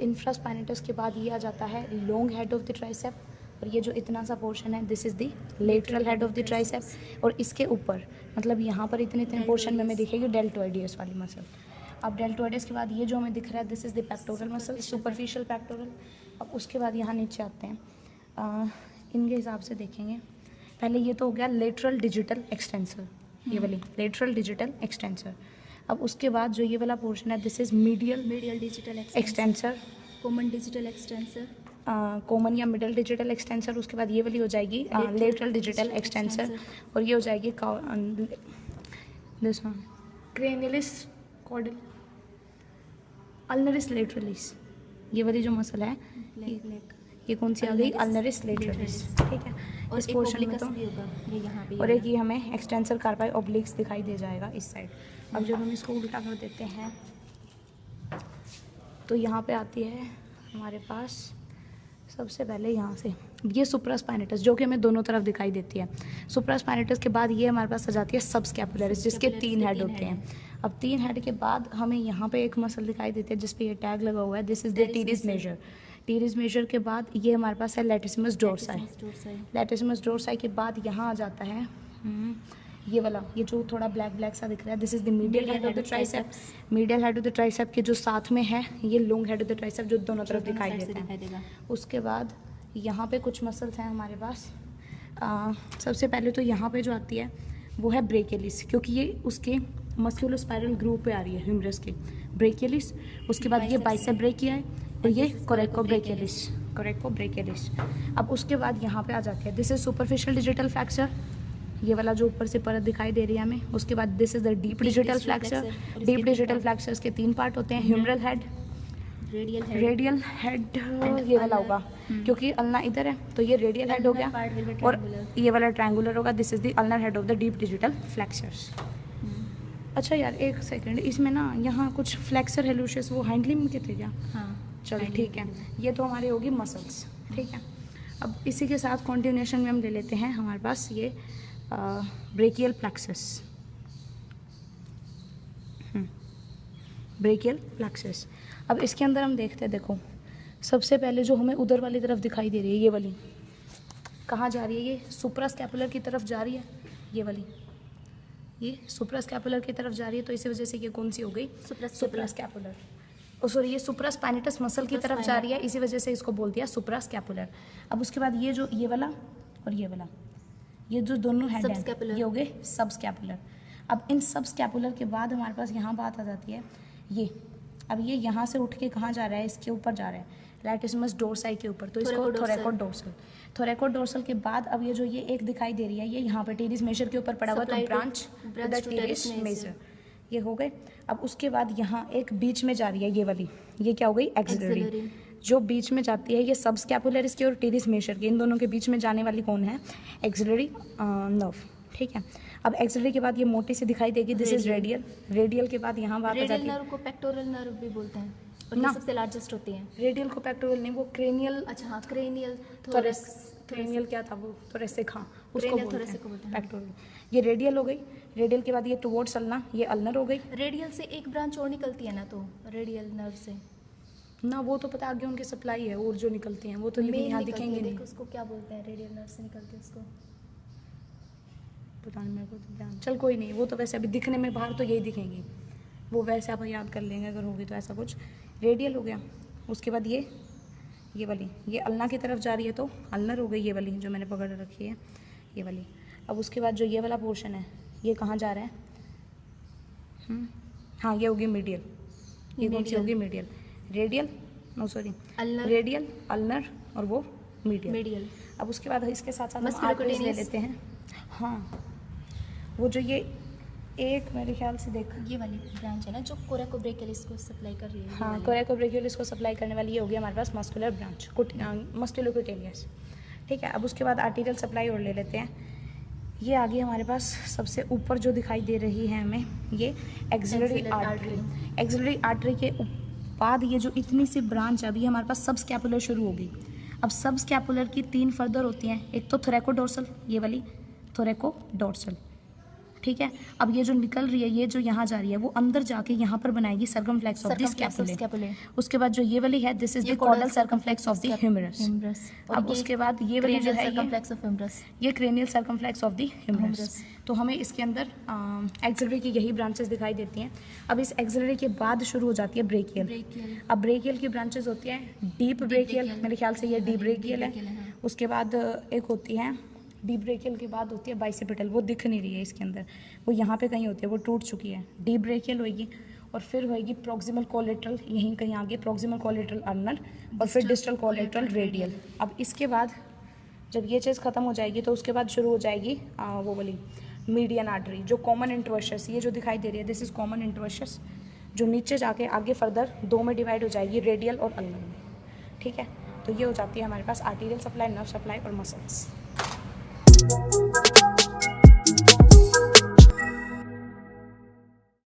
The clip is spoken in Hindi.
इंफ्रास्पाइनेटस के बाद ये आ जाता है long head of the tricep, और ये जो इतना सा पोर्शन है this is the lateral head of the tricep. और इसके ऊपर मतलब यहाँ पर इतने इतने पोर्शन में हमें दिखेगी डेल्टोइडियस वाली मसल। अब डेल्टोइडियस के बाद ये जो हमें दिख रहा है this is the pectoral muscle, superficial pectoral. अब उसके बाद यहाँ नीचे आते हैं, इनके हिसाब से देखेंगे। पहले ये तो हो गया लेटरल डिजिटल एक्सटेंसर, ये वाली लेटरल डिजिटल एक्सटेंसर। अब उसके बाद जो ये वाला पोर्शन है this is medial digital extensor, common digital extensor, common या मिडल डिजिटल एक्सटेंसर। उसके बाद ये वाली हो जाएगी लेटरल डिजिटल एक्सटेंसर, और ये हो जाएगी दिस वन क्रेनियलिस कॉर्डल अल्नरिस लेटरलिस। ये वाली जो मसल है ये कौन सी आ गई, अल्नरिस लेटरलिस, ठीक है। और इस पोर्शन में तो ये यहाँ पे और एक ये हमें एक्सटेंसर कार्पाई ऑब्लिक्स दिखाई दे जाएगा इस साइड। अब जब हम इसको उल्टा कर देते हैं तो यहाँ पे आती है हमारे पास सबसे पहले यहाँ से ये सुप्रास्पाइनेटस, जो कि हमें दोनों तरफ दिखाई देती है। सुप्रास्पाइनेटस के बाद ये हमारे पास आ जाती है सबस्कैपुलरिस, जिसके 3 हेड होते हैं। अब 3 हेड के बाद हमें यहाँ पे एक मसल दिखाई देती है जिस पे ये टैग लगा हुआ है, this is the teres major. Teres major के बाद ये हमारे पास है लैटिसिमस डोर्साई। लैटिसिमस डोर्साई के बाद यहाँ आ जाता है ये वाला, ये जो थोड़ा ब्लैक ब्लैक सा दिख रहा है this is the medial head of the tricep. Medial head of the tricep के जो साथ में है ये long head of the tricep, जो दोनों तरफ दिखाई देता है। उसके बाद यहाँ पे कुछ मसल्स हैं हमारे पास। सबसे पहले तो यहाँ पे जो आती है वो है ब्रेकियलिस, क्योंकि ये उसके मस्कुलोस्पाइरल ग्रुप पे आ रही है ह्यूमरस के, ब्रेकियलिस। उसके बाद ये बाइसेप ब्रेकिया है और ये कोरेको ब्रेकियलिस, कोरेको ब्रेकियलिस। अब उसके बाद यहाँ पे आ जाती है this is superficial digital flexor, ये वाला जो ऊपर से परत दिखाई दे रही है हमें। उसके बाद this is the deep digital flexor. Deep digital flexors के 3 पार्ट होते हैं, ह्यूमरल हेड, रेडियल हेड ये वाला होगा क्योंकि अल्ना इधर है तो ये रेडियल हेड हो गया, और ये वाला ट्रायंगुलर होगा, this is the ulnar head of the deep digital flexors. अच्छा यार एक सेकंड, इसमें ना यहाँ कुछ फ्लैक्सर हेलुशियस वो हैंडलिंग के थे क्या? हाँ चलो ठीक है, ये तो हमारी होगी मसल्स, ठीक है। अब इसी के साथ कॉन्टिन्यूएशन में हम ले लेते हैं हमारे पास ये ब्रेकियल प्लेक्सस, ब्रेकियल प्लेक्सस। अब इसके अंदर हम देखते हैं, देखो सबसे पहले जो हमें उधर वाली तरफ दिखाई दे रही है ये वाली कहाँ जा रही है, ये सुप्रास्कैपुलर की तरफ जा रही है, ये वाली ये सुप्रास्कैपुलर की तरफ जा रही है, तो इसी वजह से ये कौन सी हो गई, सुप्रास्कैपुलर। सॉरी ये सुप्रास्पाइनेटस मसल की तरफ जा रही है, इसी वजह से इसको बोल दिया सुप्रास्कैपुलर। अब उसके बाद ये जो ये वाला और ये वाला, ये जो दोनों हेड हैं ये हो गए सबस्कैपुलर। अब इन सबस्कैपुलर के बाद हमारे पास यहाँ बात आ जाती है ये, अब ये यहाँ से उठ के कहाँ जा रहा है, इसके ऊपर जा रहा है लैटिसिमस डोर्साई के ऊपर, तो इसको थोरैको डोर्सल। थोरैको डोर्सल के बाद अब ये जो ये एक दिखाई दे रही है ये यहाँ पे टीरिस मेजर के ऊपर पड़ा हुआ, तो ब्रांच टीरिस मेजर ये हो गए। अब उसके बाद यहाँ एक बीच में जा रही है ये वाली, ये क्या हो गई, एक्सिलरी। जो बीच में जाती है ये सबस्कैपुलरिस की और टीरिस मेजर के, इन दोनों के बीच में जाने वाली कौन है, एक्सिलरी नर्व, ठीक है। अब एक्सिलरी के बाद ये मोटी सी दिखाई देगी, दिस इज रेडियल। रेडियल के बाद यहाँ बात आ जाती है, रेडियल नर्व को पेक्टोरल नर्व भी बोलते हैं और ये सबसे लार्जेस्ट होती है। रेडियल को पेक्टोरल नहीं, वो क्रेनियल, अच्छा हाँ क्रेनियल, क्रेनियल क्या था वो, थोरेसिक, हाँ उसको बोलते हैं पेक्टोरल। ये रेडियल हो गई। रेडियल के बाद ये टुवर्ड्स अल्ना, ये अल्नर हो गई। रेडियल से एक ब्रांच और निकलती है ना, तो रेडियल नर्व से ना, वो तो पता आगे उनके सप्लाई है और जो निकलती हैं वो तो लेकिन यहाँ दिखेंगे नहीं। उसको क्या बोलते हैं, रेडियल नर्व से निकलती है उसको पता नहीं मेरे को तो ध्यान, चल कोई नहीं, वो तो वैसे अभी दिखने में बाहर तो यही दिखेंगी, वो वैसे आप याद कर लेंगे अगर होगी तो ऐसा कुछ। रेडियल हो गया। उसके बाद ये वाली ये अल्ना की तरफ जा रही है तो अल्नर हो गई, ये वाली जो मैंने पकड़ रखी है ये वाली। अब उसके बाद जो ये वाला पोर्शन है ये कहाँ जा रहा है, हाँ ये होगी मीडियल। ये कौन सी होगी, medial. Radial no sorry radial, ulnar और वो मीडियल। अब उसके बाद इसके साथ साथ हम आर्टरीज ले लेते हैं। हाँ वो जो ये एक मेरे ख्याल से देख ये वाली ब्रांच है ना जो कोरेको ब्रेकियलिस को सप्लाई कर रही है, हाँ कोरेको ब्रेकियलिस को सप्लाई करने वाली ये होगी हमारे पास मस्कुलर ब्रांच, मस्कुलोक्यूटेलियस, ठीक है। अब उसके बाद आर्टीरियल सप्लाई और ले लेते हैं। ये आगे हमारे पास सबसे ऊपर जो दिखाई दे रही है हमें ये एक्सिलरी आर्टरी। एक्सिलरी आर्टरी के बाद ये जो इतनी सी ब्रांच अभी हमारे पास सब स्कैपुलर शुरू होगी। अब सब स्कैपुलर की 3 फर्दर होती हैं, एक तो थोरैको डोर्सल, ये वाली थोरैको डोर्सल, ठीक है। अब ये जो निकल रही है, ये जो यहाँ जा रही है, वो अंदर जाके यहाँ पर बनाएगी सर्कमफ्लेक्स ऑफ द स्कैपुले। उसके बाद जो ये वाली है, this is the caudal circumflex of the humerus. अब उसके बाद ये वाली जो है, ये cranial circumflex of the humerus. तो हमें इसके अंदर एक्सिलरी की यही ब्रांचेस दिखाई देती हैं। अब इस एक्सिलरी के बाद शुरू हो जाती है ब्रेकियल। अब ब्रेकियल की ब्रांचेस होती हैं डीप ब्रेकियल, मेरे ख्याल से ये डीप ब्रेकियल है। उसके बाद एक होती है डीप ब्रेकियल के बाद होती है बाइसेपिटल, वो दिख नहीं रही है इसके अंदर, वो यहाँ पे कहीं होती है, वो टूट चुकी है। डीप ब्रेकियल होएगी और फिर होएगी प्रॉक्सिमल कोलेटरल, यहीं कहीं आगे प्रॉक्सिमल कोलेटरल अल्नर, और फिर डिस्टल कोलेटरल रेडियल। अब इसके बाद जब ये चीज़ ख़त्म हो जाएगी तो उसके बाद शुरू हो जाएगी वो वाली मीडियन आर्टरी, जो कॉमन इंटरवर्सस, ये जो दिखाई दे रही है दिस इज़ कॉमन इंटरवर्सस, जो नीचे जाके आगे फर्दर दो में डिवाइड हो जाएगी, रेडियल और अल्नर में। ठीक है, तो ये हो जाती है हमारे पास आर्टीरियल सप्लाई, नर्व सप्लाई और मसल्स।